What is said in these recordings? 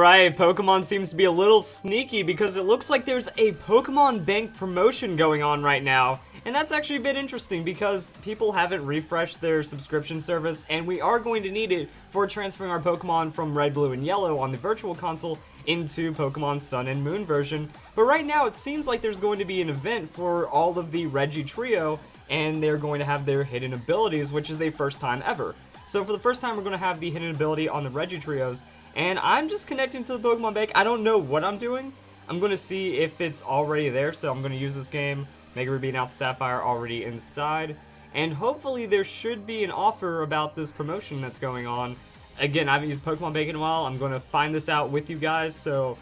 Alright, Pokemon seems to be a little sneaky because it looks like there's a Pokemon Bank promotion going on right now. And that's actually a bit interesting because people haven't refreshed their subscription service, and we are going to need it for transferring our Pokemon from Red, Blue, and Yellow on the Virtual Console into Pokemon Sun and Moon version. But right now it seems like there's going to be an event for all of the Regi Trio, and they're going to have their hidden abilities, which is a first time ever. So for the first time we're going to have the hidden ability on the Regi Trios, and I'm just connecting to the Pokemon Bank. I don't know what I'm doing. I'm going to see if it's already there, so I'm going to use this game. Mega Ruby and Alpha Sapphire already inside, and hopefully there should be an offer about this promotion that's going on. Again, I haven't used Pokemon Bank in a while. I'm going to find this out with you guys so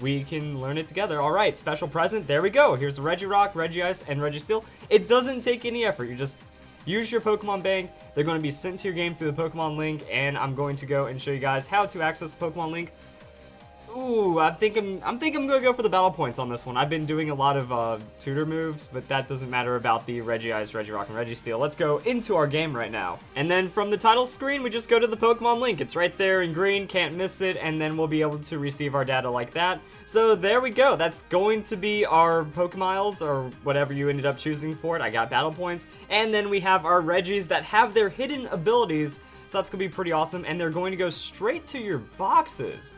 we can learn it together. Alright, special present, there we go. Here's the Regirock, Regice, and Registeel. It doesn't take any effort. You just use your Pokemon Bank. They're going to be sent to your game through the Pokemon link, and I'm going to go and show you guys how to access the Pokemon link. Ooh, I think I'm gonna go for the battle points on this one. I've been doing a lot of tutor moves, but that doesn't matter about the Regice, Regirock, and Registeel. Let's go into our game right now. And then from the title screen, we just go to the Pokemon link. It's right there in green, can't miss it, and then we'll be able to receive our data like that. So there we go. That's going to be our Pokemiles, or whatever you ended up choosing for it. I got battle points. And then we have our Regis that have their hidden abilities, so that's gonna be pretty awesome, and they're going to go straight to your boxes.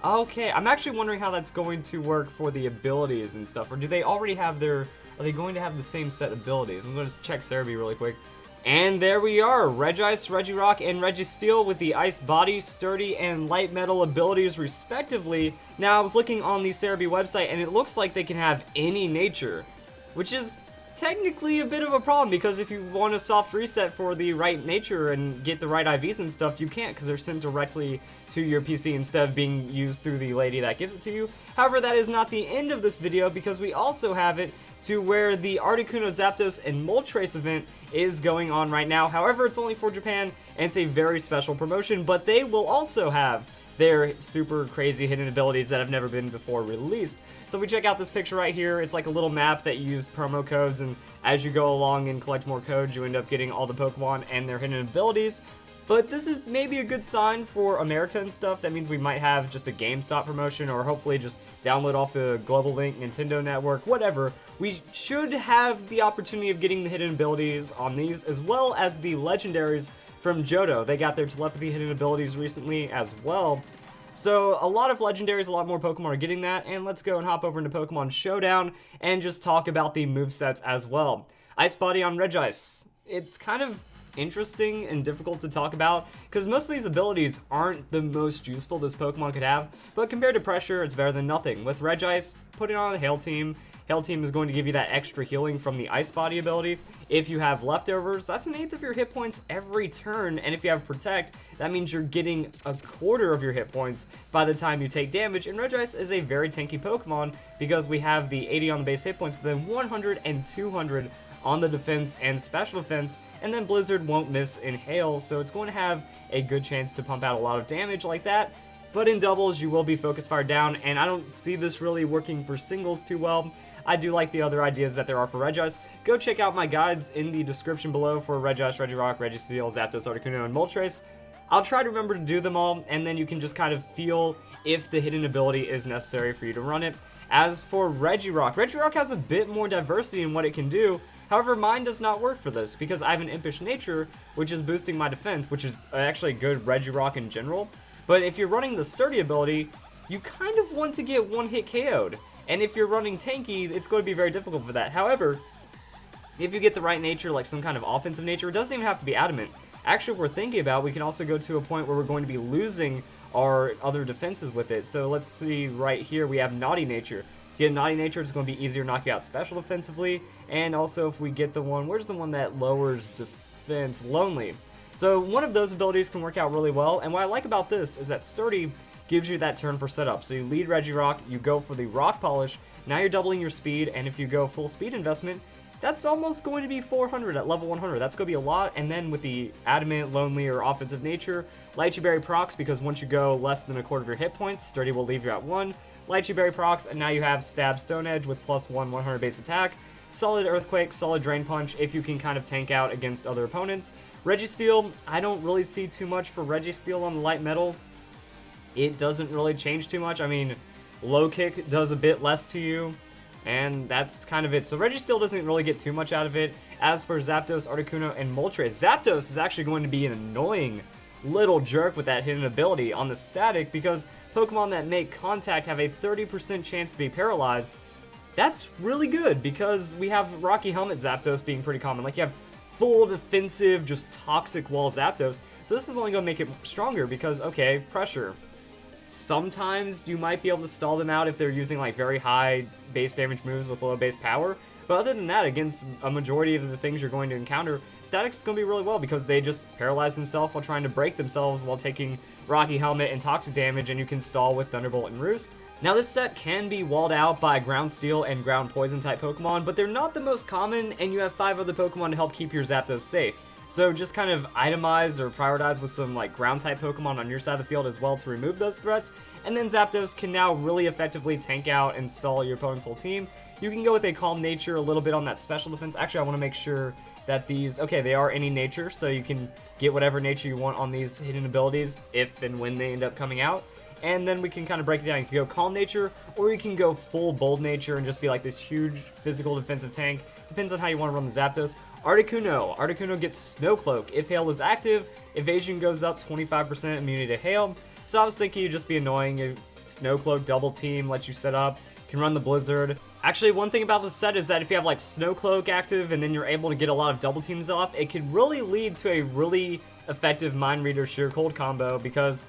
Okay, I'm actually wondering how that's going to work for the abilities and stuff, or do they already have their, are they going to have the same set abilities? I'm going to check Cerebi really quick. And there we are, Regice, Regirock, and Registeel with the Ice Body, Sturdy, and Light Metal abilities respectively. Now, I was looking on the Cerebi website, and it looks like they can have any nature, which is technically a bit of a problem, because if you want a soft reset for the right nature and get the right IVs and stuff, you can't, because they're sent directly to your PC instead of being used through the lady that gives it to you. However, that is not the end of this video, because we also have it to where the Articuno, Zapdos, and Moltres event is going on right now. However, it's only for Japan, and it's a very special promotion, but they will also have their super crazy hidden abilities that have never been before released. So if we check out this picture right here, it's like a little map that you use promo codes, and as you go along and collect more codes, you end up getting all the Pokemon and their hidden abilities. But this is maybe a good sign for America and stuff. That means we might have just a GameStop promotion, or hopefully just download off the Global Link, Nintendo Network, whatever. We should have the opportunity of getting the hidden abilities on these, as well as the legendaries from Johto. They got their telepathy hidden abilities recently as well. So a lot of legendaries, a lot more Pokemon are getting that, and let's go and hop over into Pokemon Showdown and just talk about the movesets as well. Ice Body on Regice. It's kind of interesting and difficult to talk about because most of these abilities aren't the most useful this Pokemon could have, but compared to Pressure, it's better than nothing. With Regice, putting on a Hail Team. Hail Team is going to give you that extra healing from the Ice Body ability. If you have leftovers, that's an eighth of your hit points every turn, and if you have Protect, that means you're getting a quarter of your hit points by the time you take damage. And Regice is a very tanky Pokemon because we have the 80 on the base hit points, but then 100 and 200 on the defense and special defense, and then Blizzard won't miss in Hail, so it's going to have a good chance to pump out a lot of damage like that. But in doubles, you will be Focus Fire down, and I don't see this really working for singles too well. I do like the other ideas that there are for Regice. Go check out my guides in the description below for Regice, Regirock, Registeel, Zapdos, Articuno, and Moltres. I'll try to remember to do them all, and then you can just kind of feel if the hidden ability is necessary for you to run it. As for Regirock, Regirock has a bit more diversity in what it can do. However, mine does not work for this because I have an Impish Nature, which is boosting my defense, which is actually good Regirock in general. But if you're running the Sturdy ability, you kind of want to get one-hit KO'd. And if you're running tanky, it's going to be very difficult for that. However, if you get the right nature, like some kind of offensive nature, it doesn't even have to be adamant. Actually, if we're thinking about, we can also go to a point where we're going to be losing our other defenses with it. So let's see right here, we have Naughty Nature. If you get Naughty Nature, it's going to be easier to knock you out special defensively. And also if we get the one, where's the one that lowers defense? Lonely. So one of those abilities can work out really well. And what I like about this is that Sturdy gives you that turn for setup. So you lead Regirock, you go for the Rock Polish, now you're doubling your speed, and if you go full speed investment, that's almost going to be 400 at level 100. That's going to be a lot, and then with the Adamant, Lonely, or Offensive Nature, Lychee Berry procs, because once you go less than a quarter of your hit points, Sturdy will leave you at 1. Lychee Berry procs, and now you have Stab Stone Edge with +1 100 base attack. Solid Earthquake, solid Drain Punch if you can kind of tank out against other opponents. Registeel, I don't really see too much for Registeel on the Light Metal. it doesn't really change too much. I mean, low kick does a bit less to you, and that's kind of it. So Registeel doesn't really get too much out of it. As for Zapdos, Articuno, and Moltres, Zapdos is actually going to be an annoying little jerk with that hidden ability on the static, because Pokemon that make contact have a 30% chance to be paralyzed. That's really good, because we have Rocky Helmet Zapdos being pretty common. Like, you have full defensive, just toxic wall Zapdos. So this is only going to make it stronger because, okay, pressure. Sometimes you might be able to stall them out if they're using like very high base damage moves with low base power. But other than that, against a majority of the things you're going to encounter, Static's going to be really well because they just paralyze themselves while trying to break themselves while taking Rocky Helmet and Toxic damage, and you can stall with Thunderbolt and Roost. Now this set can be walled out by Ground Steel and Ground Poison type Pokemon, but they're not the most common, and you have 5 other Pokemon to help keep your Zapdos safe. So just kind of itemize or prioritize with some like ground type Pokemon on your side of the field as well to remove those threats, and then Zapdos can now really effectively tank out and stall your opponent's whole team. You can go with a Calm Nature a little bit on that special defense. Actually, I want to make sure that these, okay, they are any nature, so you can get whatever nature you want on these hidden abilities if and when they end up coming out. And then we can kind of break it down. You can go Calm Nature, or you can go full Bold Nature and just be like this huge physical defensive tank. Depends on how you want to run the Zapdos. Articuno. Articuno gets Snow Cloak. If Hail is active, evasion goes up 25%, immunity to Hail. So I was thinking you'd just be annoying if Snow Cloak double team lets you set up. Can run the Blizzard. Actually, one thing about this set is that if you have like Snow Cloak active and then you're able to get a lot of double teams off, it could really lead to a really effective Mind Reader Sheer Cold combo, because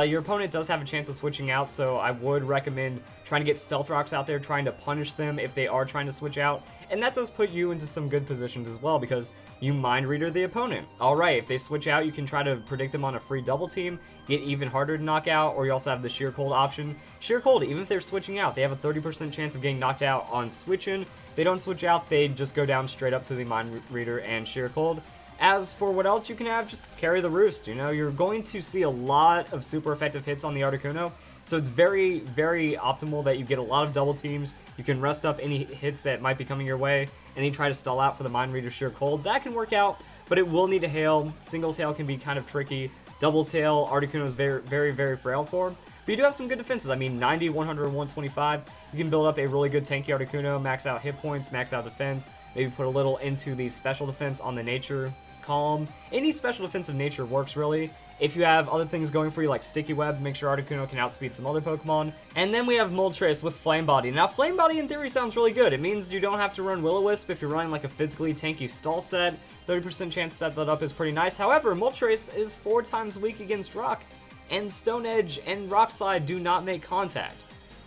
your opponent does have a chance of switching out, so I would recommend trying to get Stealth Rocks out there, trying to punish them if they are trying to switch out, and that does put you into some good positions as well, because you Mind Reader the opponent. Alright, if they switch out, you can try to predict them on a free double team, get even harder to knock out, or you also have the Sheer Cold option. Sheer Cold, even if they're switching out, they have a 30% chance of getting knocked out on switch-in. If they don't switch out, they just go down straight up to the Mind Reader and Sheer Cold. As for what else you can have, just carry the Roost. You know, you're going to see a lot of super effective hits on the Articuno, so it's very, very optimal that you get a lot of double teams. You can rest up any hits that might be coming your way, and then try to stall out for the Mind Reader Sheer Cold. That can work out, but it will need a Hail. Singles Hail can be kind of tricky. Doubles Hail, Articuno is very, very, very frail for. But you do have some good defenses. I mean, 90, 100, 125. You can build up a really good tanky Articuno, max out hit points, max out defense, maybe put a little into the special defense on the nature. Calm. Any special defensive nature works, really. If you have other things going for you like Sticky Web, make sure Articuno can outspeed some other Pokemon. And then we have Moltres with Flame Body. Now, Flame Body in theory sounds really good. It means you don't have to run Will-O-Wisp if you're running like a physically tanky stall set. 30% chance to set that up is pretty nice. However, Moltres is 4 times weak against Rock, and Stone Edge and Rock Slide do not make contact.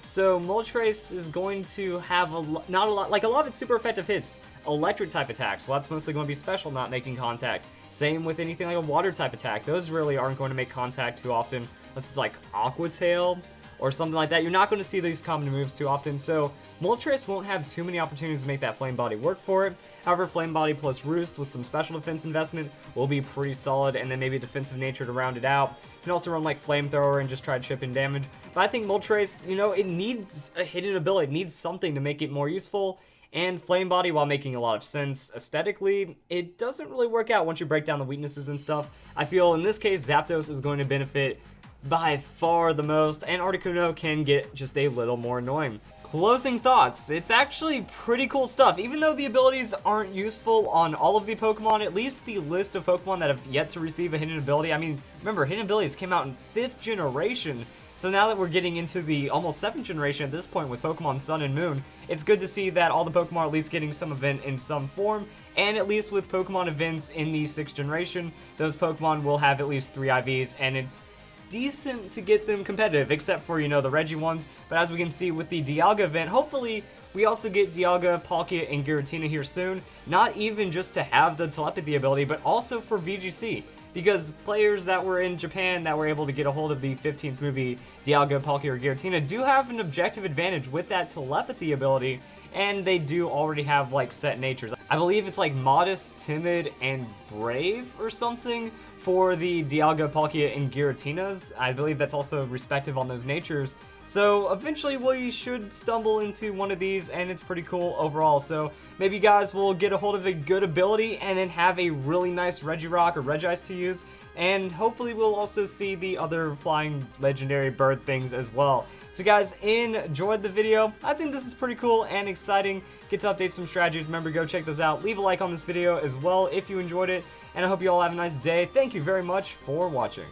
So Moltres is going to have a lot of its super effective hits. Electric type attacks, well, that's mostly going to be special, not making contact. Same with anything like a water type attack. Those really aren't going to make contact too often, unless it's like Aqua Tail or something like that. You're not going to see these common moves too often, so Moltres won't have too many opportunities to make that Flame Body work for it. However, Flame Body plus Roost with some special defense investment will be pretty solid, and then maybe defensive nature to round it out. You can also run like Flamethrower and just try to chip in damage. But I think Moltres, you know, it needs a hidden ability. It needs something to make it more useful. And Flame Body, while making a lot of sense aesthetically, it doesn't really work out once you break down the weaknesses and stuff. I feel in this case, Zapdos is going to benefit by far the most, and Articuno can get just a little more annoying. Closing thoughts, it's actually pretty cool stuff. Even though the abilities aren't useful on all of the Pokemon, at least the list of Pokemon that have yet to receive a hidden ability, I mean, remember, hidden abilities came out in 5th generation, so now that we're getting into the almost 7th generation at this point with Pokemon Sun and Moon, it's good to see that all the Pokemon are at least getting some event in some form, and at least with Pokemon events in the 6th generation, those Pokemon will have at least 3 IVs, and it's decent to get them competitive, except for, you know, the Regi ones. But as we can see with the Dialga event, hopefully we also get Dialga, Palkia, and Giratina here soon, not even just to have the telepathy ability, but also for VGC. Because players that were in Japan that were able to get a hold of the 15th movie Dialga, Palkia, or Giratina do have an objective advantage with that telepathy ability, and they do already have like set natures. I believe it's like Modest, Timid, and Brave or something for the Dialga, Palkia, and Giratinas. I believe that's also respective on those natures. So eventually we should stumble into one of these, and it's pretty cool overall. So maybe you guys will get a hold of a good ability and then have a really nice Regirock or Regice to use. and hopefully we'll also see the other flying legendary bird things as well. So guys, enjoyed the video. I think this is pretty cool and exciting. Get to update some strategies. Remember, go check those out. Leave a like on this video as well if you enjoyed it, and I hope you all have a nice day. Thank you very much for watching.